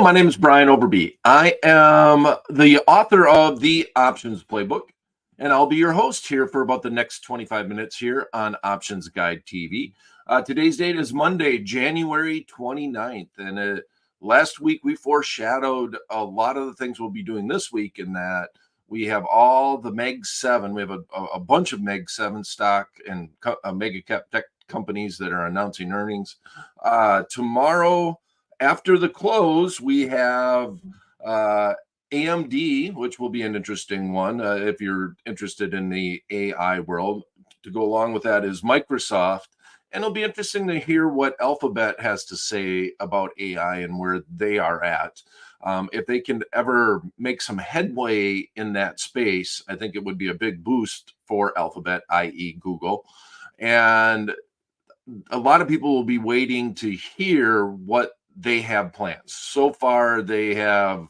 Hello, my name is Brian Overby. I am the author of the Options Playbook, and I'll be your host here for about the next 25 minutes here on Options Guide TV. Today's date is Monday, January 29th, and last week we foreshadowed a lot of the things we'll be doing this week in that we have all the Meg 7. We have a bunch of Meg 7 stock and mega cap tech companies that are announcing earnings. Tomorrow, after the close, we have AMD, which will be an interesting one if you're interested in the AI world. To go along with that is Microsoft. And it'll be interesting to hear what Alphabet has to say about AI and where they are at. If they can ever make some headway in that space, I think it would be a big boost for Alphabet, i.e. Google. And a lot of people will be waiting to hear what they have plans. So far, they have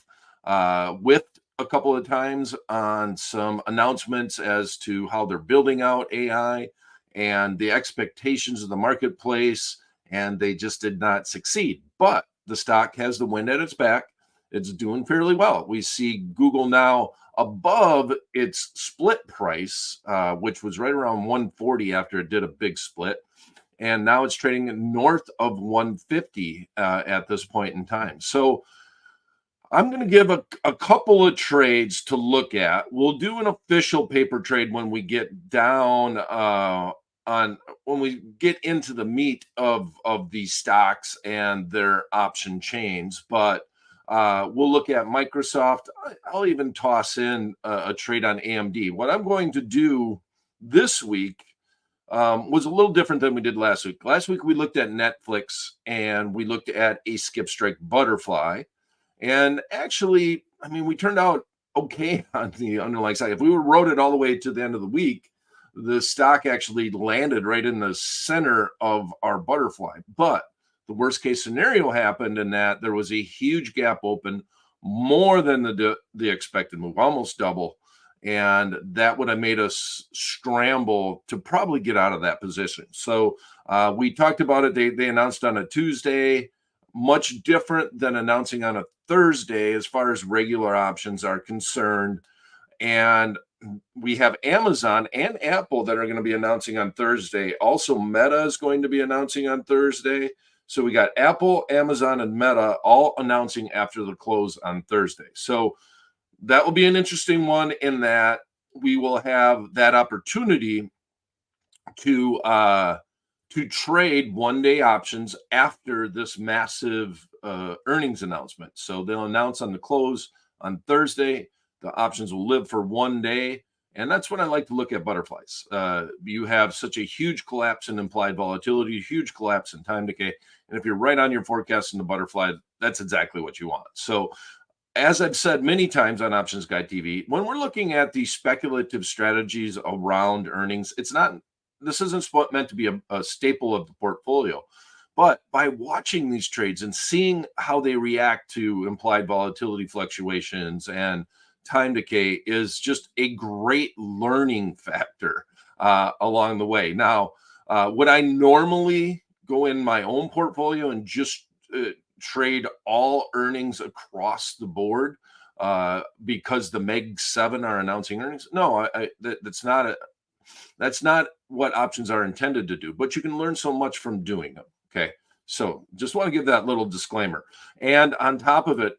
whiffed a couple of times on some announcements as to how they're building out AI and the expectations of the marketplace, and they just did not succeed. But the stock has the wind at its back. It's doing fairly well. We see Google now above its split price, which was right around 140 after it did a big split. And now it's trading north of 150 at this point in time. So I'm going to give a couple of trades to look at. We'll do an official paper trade when we get down when we get into the meat of these stocks and their option chains. But we'll look at Microsoft. I'll even toss in a trade on AMD. What I'm going to do this week was a little different than we did last week. Last week, we looked at Netflix and we looked at a skip strike butterfly. And actually, I mean, we turned out okay on the underlying side. If we rode it all the way to the end of the week, the stock actually landed right in the center of our butterfly. But the worst case scenario happened in that there was a huge gap open, more than the expected move, almost double. And that would have made us scramble to probably get out of that position. So we talked about it. They announced on a Tuesday, much different than announcing on a Thursday as far as regular options are concerned. And we have Amazon and Apple that are going to be announcing on Thursday. Also, Meta is going to be announcing on Thursday. So we got Apple, Amazon, and Meta all announcing after the close on Thursday. So that will be an interesting one in that we will have that opportunity to trade one-day options after this massive earnings announcement. So they'll announce on the close on Thursday. The options will live for 1 day. And that's when I like to look at butterflies. You have such a huge collapse in implied volatility, huge collapse in time decay. And if you're right on your forecast in the butterfly, that's exactly what you want. So as I've said many times on Options Guide TV, when we're looking at the speculative strategies around earnings, this isn't meant to be a staple of the portfolio. But by watching these trades and seeing how they react to implied volatility fluctuations and time decay is just a great learning factor along the way. Now, would I normally go in my own portfolio and just trade all earnings across the board because the Meg 7 are announcing earnings? No, that's not what options are intended to do, but you can learn so much from doing them. Okay. So just want to give that little disclaimer. And on top of it,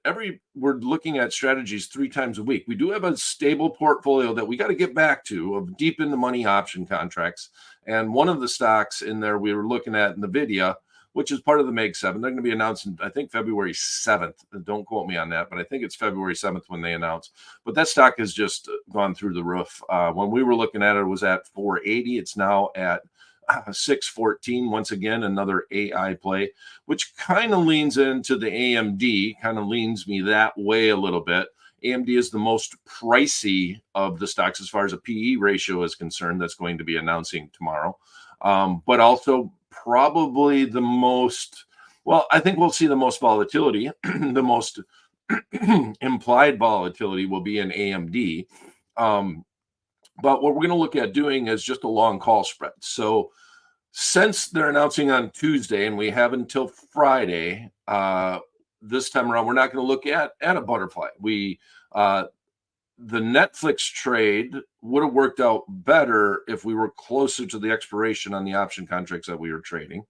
we're looking at strategies 3 times a week. We do have a stable portfolio that we got to get back to of deep in the money option contracts. And one of the stocks in there we were looking at NVIDIA, which is part of the Meg 7. They're going to be announcing, I think, February 7th. Don't quote me on that, but I think it's February 7th when they announce. But that stock has just gone through the roof. When we were looking at it, it was at 480. It's now at 614. Once again, another AI play, which kind of leans into the AMD, kind of leans me that way a little bit. AMD is the most pricey of the stocks as far as a PE ratio is concerned that's going to be announcing tomorrow. But also probably the most, well, I think we'll see the most volatility. The most implied volatility will be in AMD. But what we're going to look at doing is just a long call spread. So since they're announcing on Tuesday and we have until Friday, this time around, we're not going to look at a butterfly. The Netflix trade would have worked out better if we were closer to the expiration on the option contracts that we were trading.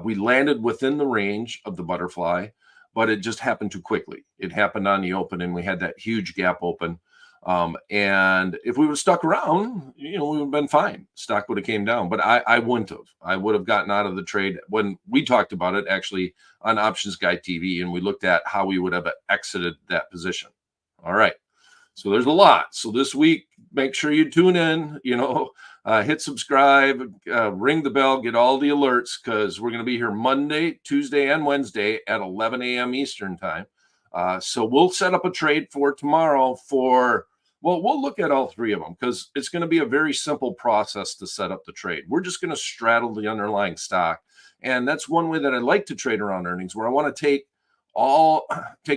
We landed within the range of the butterfly, but it just happened too quickly. It happened on the open, and we had that huge gap open. And if we would have stuck around, we would have been fine. Stock would have came down, but I wouldn't have. I would have gotten out of the trade when we talked about it actually on Options Guy TV, and we looked at how we would have exited that position. All right. So there's a lot. So this week, make sure you tune in, hit subscribe, ring the bell, get all the alerts, because we're going to be here Monday, Tuesday, and Wednesday at 11 a.m. Eastern time. So we'll set up a trade for tomorrow we'll look at all three of them, because it's going to be a very simple process to set up the trade. We're just going to straddle the underlying stock. And that's one way that I like to trade around earnings, where I want to take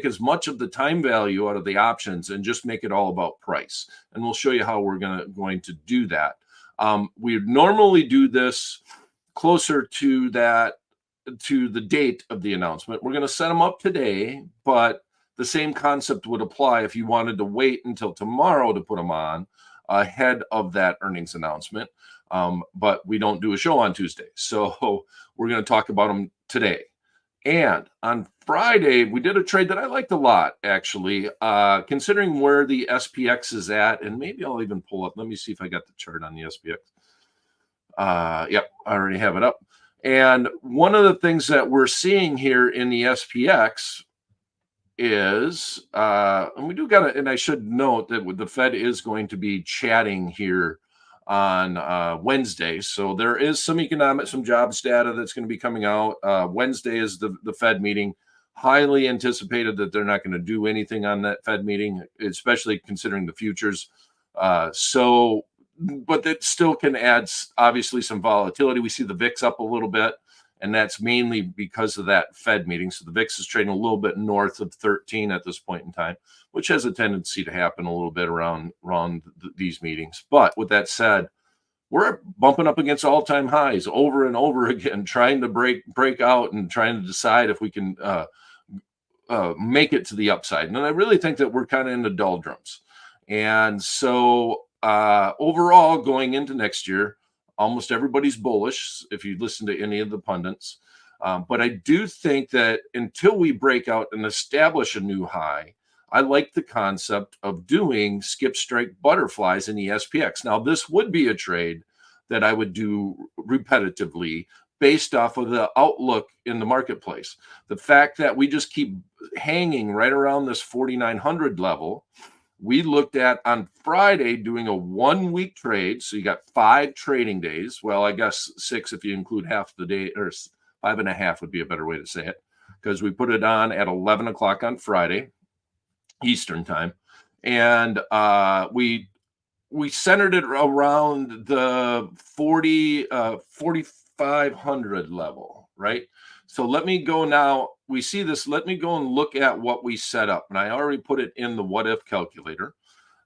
as much of the time value out of the options and just make it all about price. And we'll show you how we're going to do that. We normally do this closer to the date of the announcement. We're going to set them up today, but the same concept would apply if you wanted to wait until tomorrow to put them on ahead of that earnings announcement. But we don't do a show on Tuesday, so we're going to talk about them today. And on Friday, we did a trade that I liked a lot, actually, considering where the SPX is at. And maybe I'll even pull up. Let me see if I got the chart on the SPX. Yep, I already have it up. And one of the things that we're seeing here in the SPX is, and we do got to, and I should note that the Fed is going to be chatting here on Wednesday. So there is some jobs data that's going to be coming out. Wednesday is the Fed meeting. Highly anticipated that they're not going to do anything on that Fed meeting, especially considering the futures. But that still can add, obviously, some volatility. We see the VIX up a little bit, and that's mainly because of that Fed meeting. So the VIX is trading a little bit north of 13 at this point in time, which has a tendency to happen a little bit around these meetings. But with that said, we're bumping up against all-time highs over and over again, trying to break out and trying to decide if we can make it to the upside. And I really think that we're kind of in the doldrums. And so overall, going into next year, almost everybody's bullish if you listen to any of the pundits. But I do think that until we break out and establish a new high, I like the concept of doing skip strike butterflies in the SPX. Now, this would be a trade that I would do repetitively based off of the outlook in the marketplace. The fact that we just keep hanging right around this 4,900 level. We looked at on Friday doing a 1 week trade. So you got 5 trading days. Well, I guess 6 if you include half the day, or 5.5 would be a better way to say it, because we put it on at 11 o'clock on Friday, Eastern time. And we centered it around the 4,500 level, right? So let me go now. We see this. Let me go and look at what we set up. And I already put it in the what if calculator.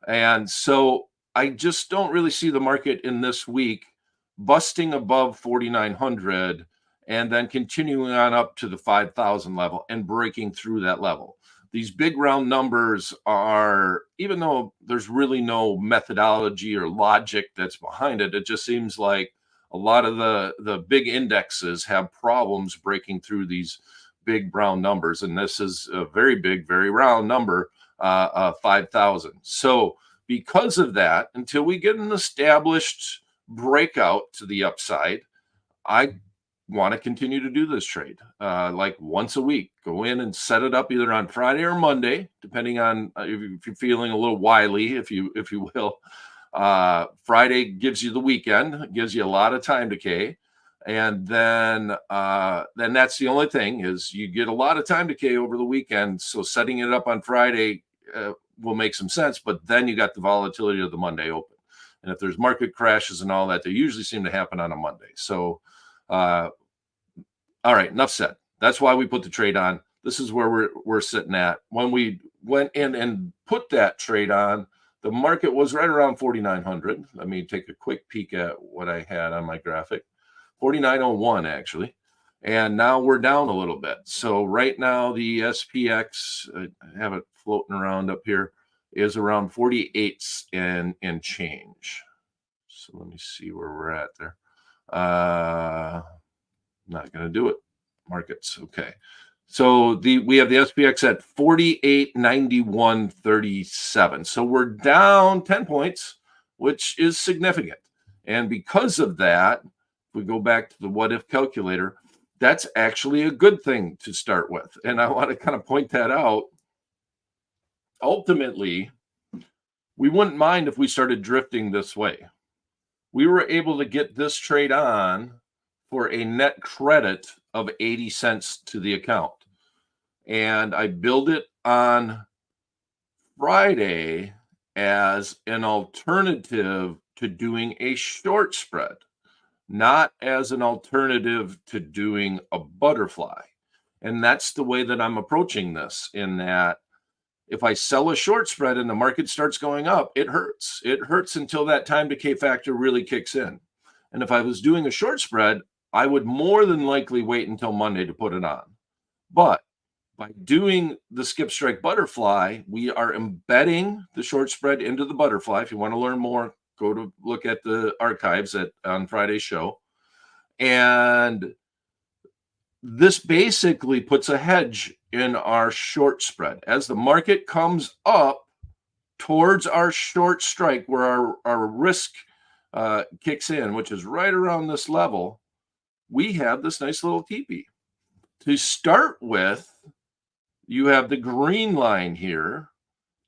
And so I just don't really see the market in this week busting above 4,900 and then continuing on up to the 5,000 level and breaking through that level. These big round numbers are, even though there's really no methodology or logic that's behind it, it just seems like a lot of the big indexes have problems breaking through these big round numbers. And this is a very big, very round number, 5,000. So because of that, until we get an established breakout to the upside, I want to continue to do this trade like once a week. Go in and set it up either on Friday or Monday, depending on if you're feeling a little wily, if you will. Friday gives you the weekend, gives you a lot of time decay. And then that's the only thing, is you get a lot of time decay over the weekend. So setting it up on Friday will make some sense, but then you got the volatility of the Monday open. And if there's market crashes and all that, they usually seem to happen on a Monday. So, all right, enough said. That's why we put the trade on. This is where we're sitting at. When we went in and put that trade on, the market was right around 4,900. Let me take a quick peek at what I had on my graphic. 4,901 actually. And now we're down a little bit. So right now the SPX, I have it floating around up here, is around 48 and change. So let me see where we're at there. Not going to do it. Markets. Okay. So we have the SPX at 48.9137. So we're down 10 points, which is significant. And because of that, if we go back to the what if calculator, that's actually a good thing to start with. And I want to kind of point that out. Ultimately, we wouldn't mind if we started drifting this way. We were able to get this trade on for a net credit of 80 cents to the account. And I billed it on Friday as an alternative to doing a short spread, not as an alternative to doing a butterfly. And that's the way that I'm approaching this, in that if I sell a short spread and the market starts going up, it hurts. It hurts until that time decay factor really kicks in. And if I was doing a short spread, I would more than likely wait until Monday to put it on. But by doing the skip strike butterfly, we are embedding the short spread into the butterfly. If you want to learn more, go to look at the archives on Friday's show. And this basically puts a hedge in our short spread. As the market comes up towards our short strike, where our risk kicks in, which is right around this level, we have this nice little teepee. To start with, you have the green line here.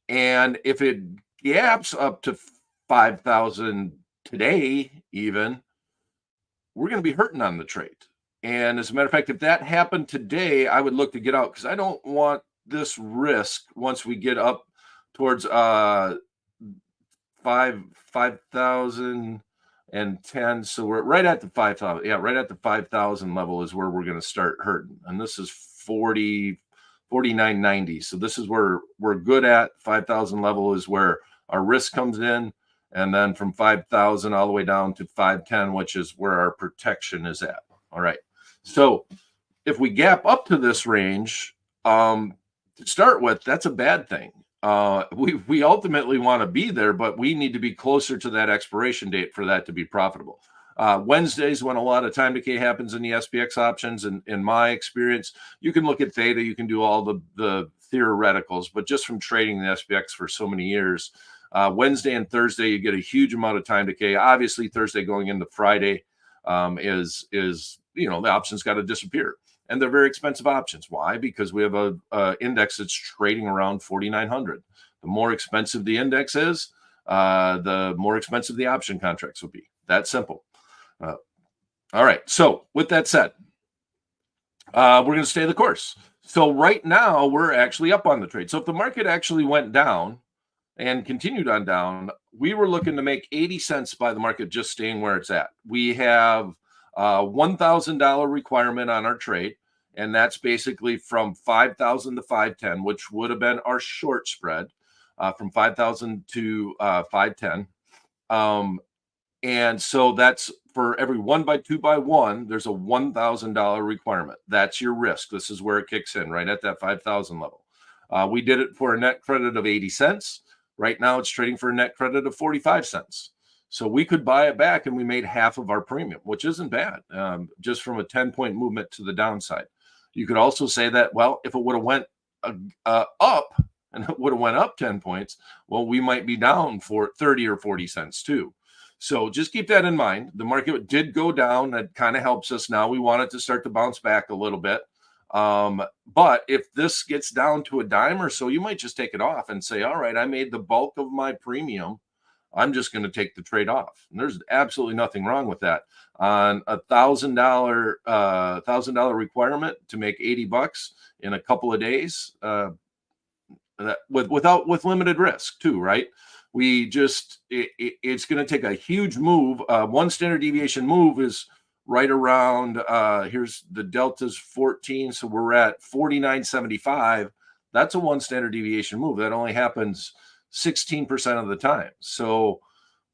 And if it gaps up to 5,000 today, even, we're going to be hurting on the trade. And as a matter of fact, if that happened today, I would look to get out, because I don't want this risk once we get up towards 5,010. So we're right at the 5,000. Yeah, right at the 5,000 level is where we're going to start hurting. And this is 49.90. So this is where we're good at. 5,000 level is where our risk comes in. And then from 5,000 all the way down to 510, which is where our protection is at. All right. So if we gap up to this range, to start with, that's a bad thing. We ultimately want to be there, but we need to be closer to that expiration date for that to be profitable. Wednesdays, when a lot of time decay happens in the SPX options, and in my experience, you can look at theta, you can do all the theoreticals, but just from trading the SPX for so many years, Wednesday and Thursday, you get a huge amount of time decay. Obviously, Thursday going into Friday is the options got to disappear, and they're very expensive options. Why? Because we have a index that's trading around 4,900. The more expensive the index is, the more expensive the option contracts will be. That simple. All right. So with that said, we're going to stay the course. So right now we're actually up on the trade. So if the market actually went down and continued on down, we were looking to make 80 cents by the market just staying where it's at. We have $1,000 requirement on our trade, and that's basically from 5,000 to 510, which would have been our short spread, from 5,000 to 510. And so that's for every 1 by 2 by 1, there's a $1,000 requirement. That's your risk. This is where it kicks in, right at that 5,000 level. We did it for a net credit of 80 cents. Right now it's trading for a net credit of 45 cents. So we could buy it back and we made half of our premium, which isn't bad, just from a 10-point movement to the downside. You could also say that, well, if it would have went up and it would have went up 10 points, well, we might be down for 30 or 40 cents too. So just keep that in mind. The market did go down. That kind of helps us now. We want it to start to bounce back a little bit. But if this gets down to a dime or so, you might just take it off and say, all right, I made the bulk of my premium. I'm just going to take the trade off. And there's absolutely nothing wrong with that. On $1,000 requirement to make $80 in a couple of days, with limited risk too, right? It's going to take a huge move. One standard deviation move is right around, here's the delta's 14, so we're at 49.75. That's a one standard deviation move. That only happens 16% of the time. So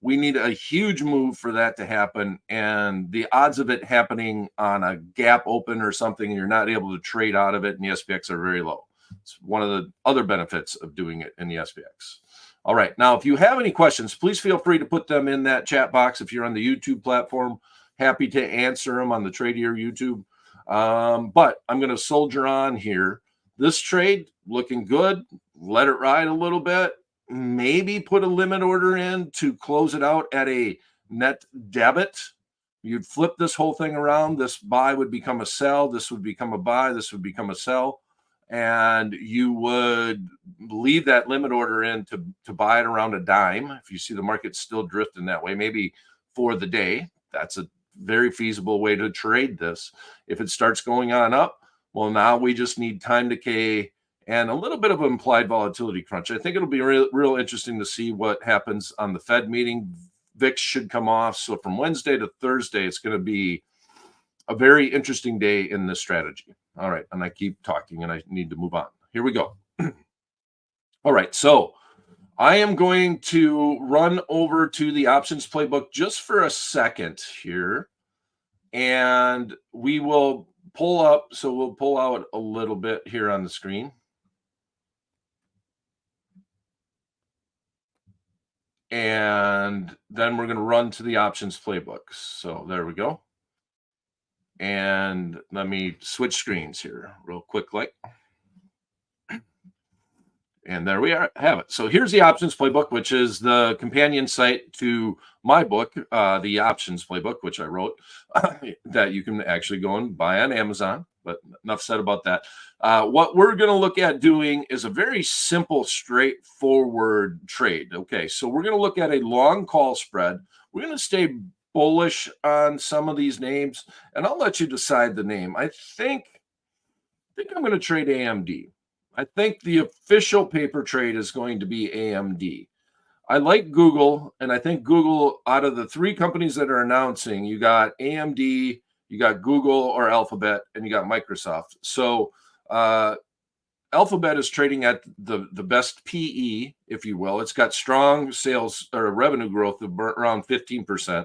We need a huge move for that to happen. And the odds of it happening on a gap open or something, you're not able to trade out of it in the SPX are very low. It's one of the other benefits of doing it in the SPX. All right. Now, if you have any questions, please feel free to put them in that chat box. If you're on the YouTube platform, happy to answer them on the Tradier YouTube. But I'm going to soldier on here. This trade looking good. Let it ride a little bit. Maybe put a limit order in to close it out at a net debit. You'd flip this whole thing around. This buy would become a sell. This would become a buy. This would become a sell. And you would leave that limit order in to buy it around a dime. If you see the market still drifting that way, maybe for the day, that's a very feasible way to trade this. If it starts going on up, well, now we just need time decay and a little bit of implied volatility crunch. I think it'll be real interesting to see what happens on the Fed meeting. VIX should come off. So from Wednesday to Thursday, it's going to be a very interesting day in this strategy. All right. And I keep talking and I need to move on. Here we go. All right. So I am going to run over to the options playbook just for a second here. And we will pull up. So we'll pull out a little bit here on the screen. And then we're going to run to the options playbook. So there we go. And let me switch screens here real quick. And there we have it. So here's the options playbook, which is the companion site to my book, the options playbook, which I wrote, that you can actually go and buy on Amazon. But enough said about that. What we're going to look at doing is a very simple, straightforward trade. Okay, so we're going to look at a long call spread. We're going to stay bullish on some of these names, and I'll let you decide the name. I think I'm going to trade AMD. I think the official paper trade is going to be AMD. I like Google, and I think Google, out of the three companies that are announcing, you got AMD, you got Google or Alphabet, and you got Microsoft. So Alphabet is trading at the best PE, if you will. It's got strong sales or revenue growth of around 15%.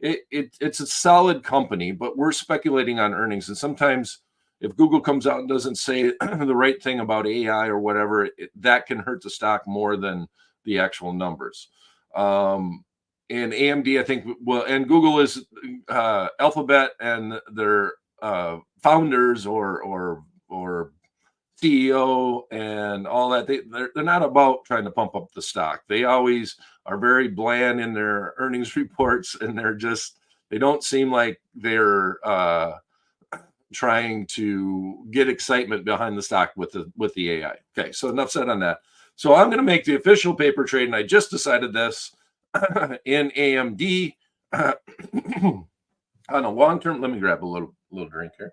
It's a solid company, but we're speculating on earnings. And sometimes if Google comes out and doesn't say the right thing about AI or whatever, that can hurt the stock more than the actual numbers. And AMD, I think, well, and Google is Alphabet and their founders or CEO and all that. They're not about trying to pump up the stock. They always are very bland in their earnings reports, and they don't seem like they're trying to get excitement behind the stock with the AI. Okay, so enough said on that. So I'm going to make the official paper trade, and I just decided this in AMD on a long-term. Let me grab a little drink here.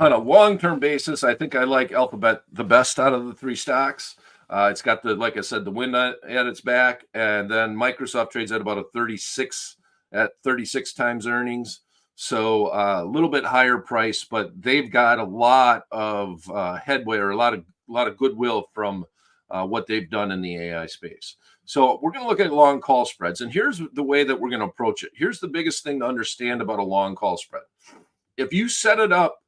On a long-term basis, I think I like Alphabet the best out of the three stocks. It's got like I said, the wind at its back, and then Microsoft trades at about 36 times earnings. So a little bit higher price, but they've got a lot of headway or a lot of goodwill from what they've done in the AI space. So we're going to look at long call spreads, and here's the way that we're going to approach it. Here's the biggest thing to understand about a long call spread. If you set it up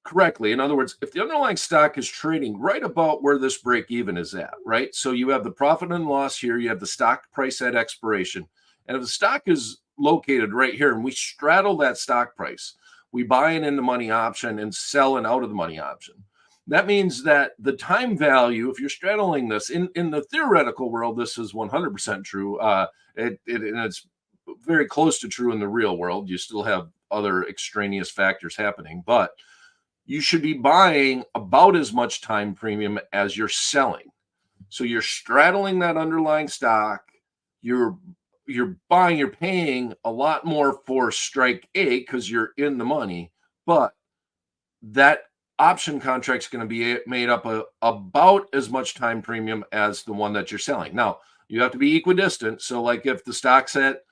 correctly, in other words, if the underlying stock is trading right about where this break even is at, right? So you have the profit and loss here, you have the stock price at expiration, and if the stock is located right here and we straddle that stock price, we buy an in the money option and sell an out of the money option. That means that the time value, if you're straddling this in the theoretical world, this is 100% true. And it's very close to true in the real world. You still have other extraneous factors happening, but you should be buying about as much time premium as you're selling. So you're straddling that underlying stock. You're paying a lot more for strike A because you're in the money, but that option contract is going to be made up of about as much time premium as the one that you're selling. Now, you have to be equidistant. So like if the stock's at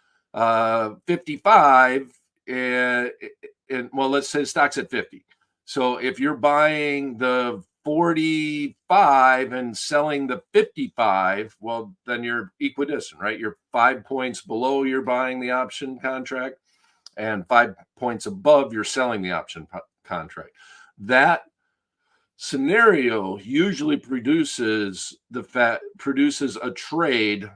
55 and well, let's say the stock's at 50. So if you're buying the 45 and selling the 55, well, then you're equidistant, right? You're 5 points below you're buying the option contract, and 5 points above you're selling the option contract. That scenario usually produces a trade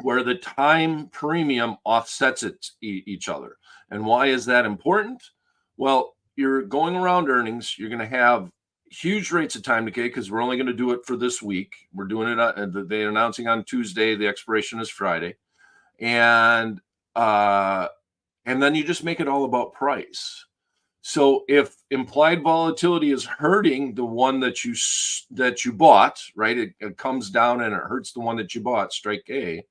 where the time premium offsets each other. And why is that important? Well, you're going around earnings, you're going to have huge rates of time decay because we're only going to do it for this week. We're doing it, they're announcing on Tuesday, the expiration is Friday. And then you just make it all about price. So if implied volatility is hurting the one that you bought, right? It comes down and it hurts the one that you bought, strike A,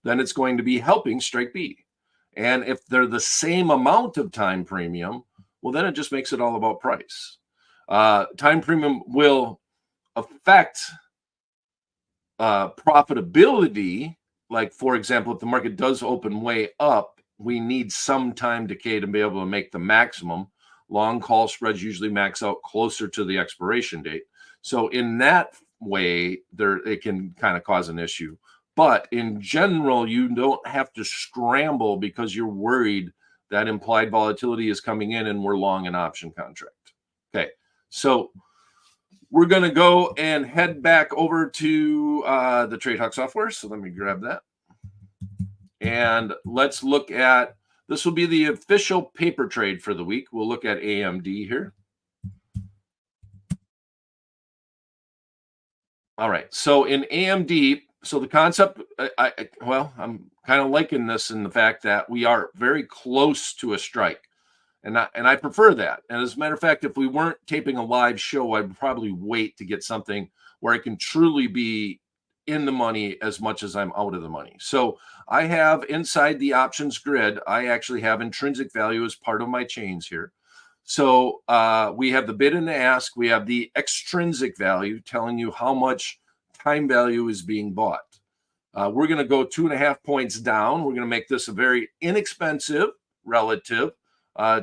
then it's going to be helping strike B. And if they're the same amount of time premium, well, then it just makes it all about price. Time premium will affect profitability. Like, for example, if the market does open way up, we need some time decay to be able to make the maximum. Long call spreads usually max out closer to the expiration date. So in that way, it can kind of cause an issue. But in general, you don't have to scramble because you're worried that implied volatility is coming in and we're long an option contract. Okay, so we're going to go and head back over to the TradeHawk software. So let me grab that. And let's look at, this will be the official paper trade for the week. We'll look at AMD here. All right, so in AMD, so the concept, I'm kind of liking this in the fact that we are very close to a strike. And I prefer that. And as a matter of fact, if we weren't taping a live show, I'd probably wait to get something where I can truly be in the money as much as I'm out of the money. So I have inside the options grid, I actually have intrinsic value as part of my chains here. So we have the bid and the ask. We have the extrinsic value telling you how much time value is being bought. We're going to go 2.5 points down. We're going to make this a very inexpensive relative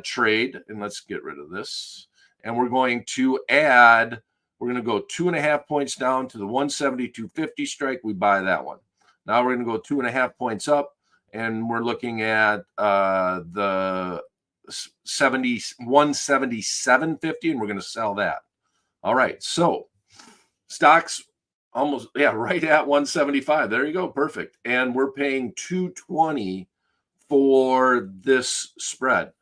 trade. And let's get rid of this. And we're going to add, we're going to go 2.5 points down to the 172.50 strike. We buy that one. Now we're going to go 2.5 points up, and we're looking at the 177.50, and we're going to sell that. All right. So stocks almost, right at 175. There you go. Perfect. And we're paying 220 for this spread.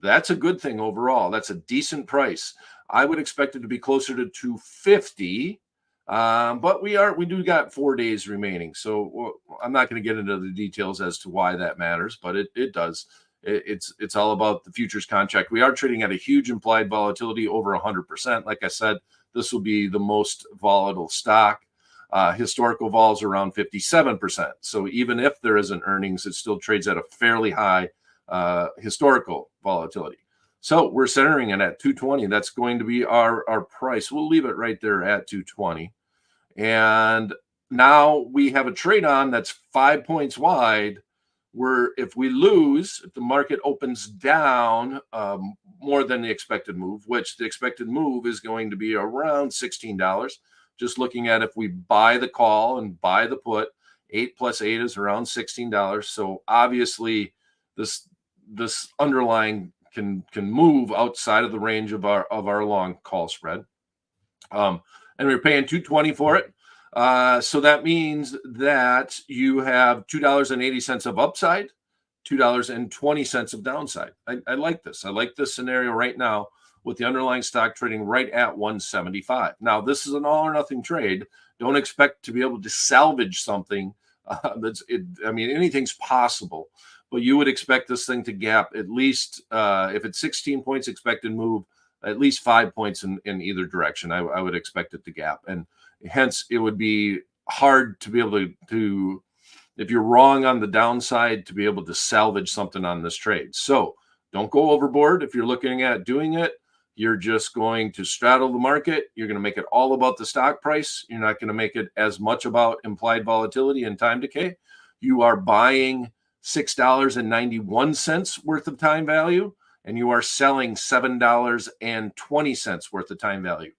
That's a good thing overall. That's a decent price. I would expect it to be closer to 250, but we do got 4 days remaining. So I'm not going to get into the details as to why that matters, but it does. It's all about the futures contract. We are trading at a huge implied volatility over 100%. Like I said, this will be the most volatile stock. Historical vols around 57%. So even if there isn't earnings, it still trades at a fairly high historical volatility. So we're centering it at 220. That's going to be our price. We'll leave it right there at 220. And now we have a trade on that's 5 points wide, where if we lose, if the market opens down more than the expected move, which the expected move is going to be around $16, just looking at if we buy the call and buy the put, 8 plus 8 is around $16. So obviously this underlying can move outside of the range of our long call spread. And we're paying $220 for it. So that means that you have $2.80 of upside, $2.20 of downside. I like this. I like this scenario right now with the underlying stock trading right at 175. Now, this is an all or nothing trade. Don't expect to be able to salvage something. Anything's possible, but you would expect this thing to gap at least, if it's 16 points expected move, at least 5 points in either direction. I would expect it to gap. And hence, it would be hard to be able to, if you're wrong on the downside, to be able to salvage something on this trade. So don't go overboard. If you're looking at doing it, you're just going to straddle the market. You're going to make it all about the stock price. You're not going to make it as much about implied volatility and time decay. You are buying $6.91 worth of time value, and you are selling $7.20 worth of time value.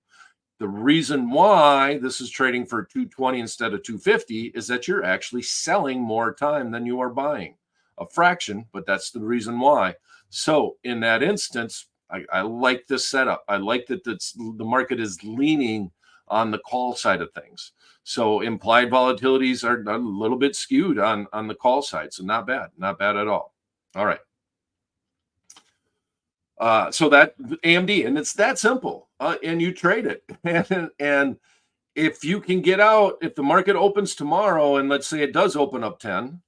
The reason why this is trading for 220 instead of 250 is that you're actually selling more time than you are buying. A fraction, but that's the reason why. So in that instance, I like this setup. I like that the market is leaning on the call side of things. So implied volatilities are a little bit skewed on the call side. So not bad at all. All right. So that AMD, and it's that simple, and you trade it, and if you can get out, if the market opens tomorrow, and let's say it does open up 10,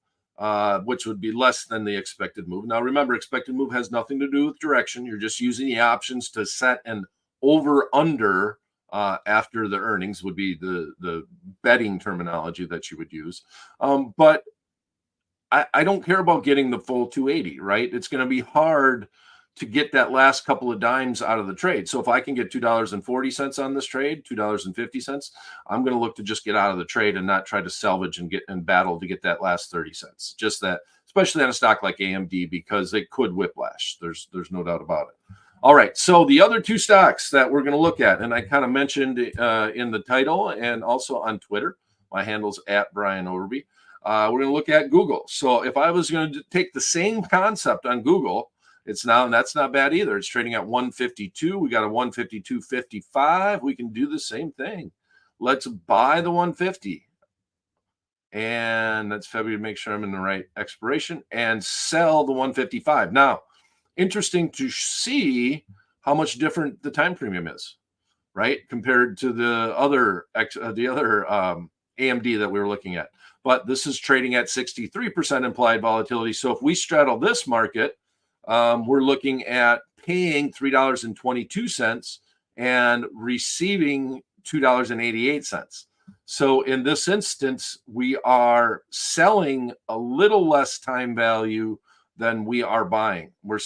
which would be less than the expected move. Now, remember, expected move has nothing to do with direction. You're just using the options to set an over under after the earnings would be the betting terminology that you would use. But I don't care about getting the full 280, right? It's going to be hard to get that last couple of dimes out of the trade. So if I can get $2.40 on this trade, $2.50, I'm going to look to just get out of the trade and not try to salvage and get and battle to get that last 30 cents. Just that, especially on a stock like AMD, because it could whiplash. There's no doubt about it. All right. So the other two stocks that we're going to look at, and I kind of mentioned in the title and also on Twitter, my handle's at Brian Overby. We're going to look at Google. So if I was going to take the same concept on Google, it's now, and that's not bad either. It's trading at 152. We got a 152.55. We can do the same thing. Let's buy the 150. And that's February to make sure I'm in the right expiration, and sell the 155. Now, interesting to see how much different the time premium is, right? Compared to the other AMD that we were looking at. But this is trading at 63% implied volatility. So if we straddle this market, we're looking at paying $3.22 and receiving $2.88. So in this instance, we are selling a little less time value than we are buying. We're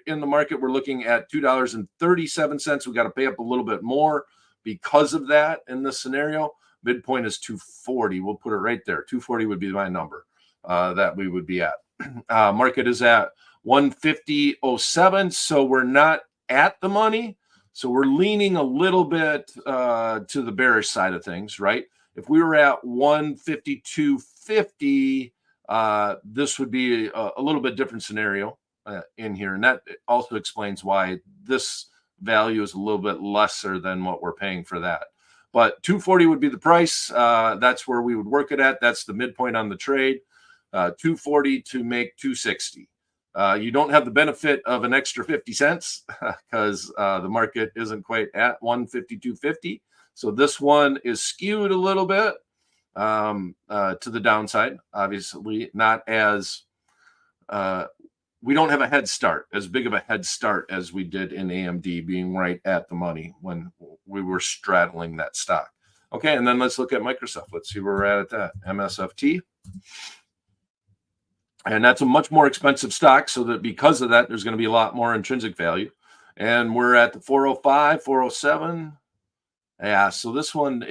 in the market. We're looking at $2.37. We got to pay up a little bit more because of that in this scenario. Midpoint is 240. We'll put it right there. 240 would be my number that we would be at. Market is at 150.07. So we're not at the money. So we're leaning a little bit to the bearish side of things, right? If we were at 152.50, this would be a little bit different scenario in here. And that also explains why this value is a little bit lesser than what we're paying for that. But 240 would be the price. That's where we would work it at. That's the midpoint on the trade. 240 to make 260. You don't have the benefit of an extra 50 cents because the market isn't quite at 152.50. So this one is skewed a little bit to the downside. Obviously, not as we don't have a head start, as big of a head start as we did in AMD being right at the money when we were straddling that stock. Okay, and then let's look at Microsoft. Let's see where we're at that. MSFT. And that's a much more expensive stock, so that because of that, there's going to be a lot more intrinsic value. And we're at the 405, 407. Yeah, so this one,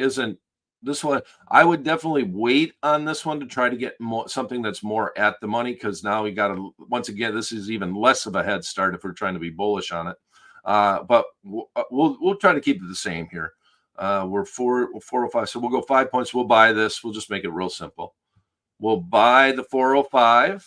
I would definitely wait on this one to try to get something that's more at the money, because now we got to, once again, this is even less of a head start if we're trying to be bullish on it. But we'll try to keep it the same here. We're 405, so we'll go 5 points. We'll buy this. We'll just make it real simple. We'll buy the 405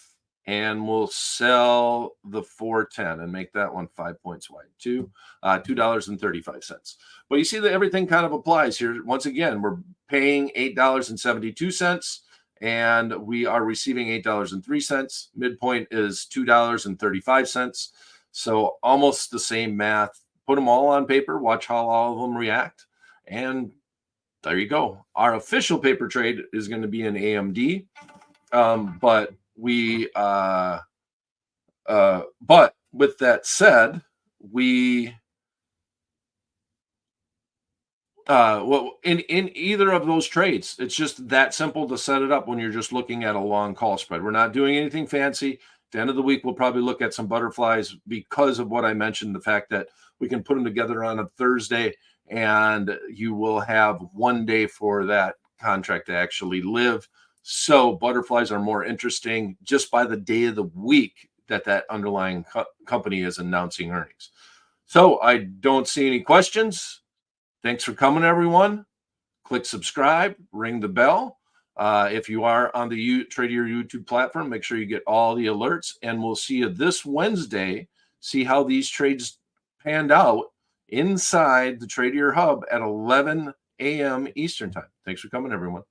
and we'll sell the 410 and make that one 5 points wide too. $2.35. But you see that everything kind of applies here. Once again, we're paying $8.72 and we are receiving $8.03. Midpoint is $2.35. So almost the same math. Put them all on paper, watch how all of them react, and there you go. Our official paper trade is going to be in AMD, but with that said, we in either of those trades, it's just that simple to set it up when you're just looking at a long call spread. We're not doing anything fancy. At the end of the week, we'll probably look at some butterflies because of what I mentioned, the fact that we can put them together on a Thursday, and you will have 1 day for that contract to actually live. So butterflies are more interesting just by the day of the week that underlying company is announcing earnings. So I don't see any questions. Thanks for coming, everyone. Click subscribe, ring the bell. If you are on the Tradier YouTube platform, make sure you get all the alerts, and we'll see you this Wednesday. See how these trades panned out inside the Tradier Hub at 11 a.m. Eastern Time. Thanks for coming, everyone.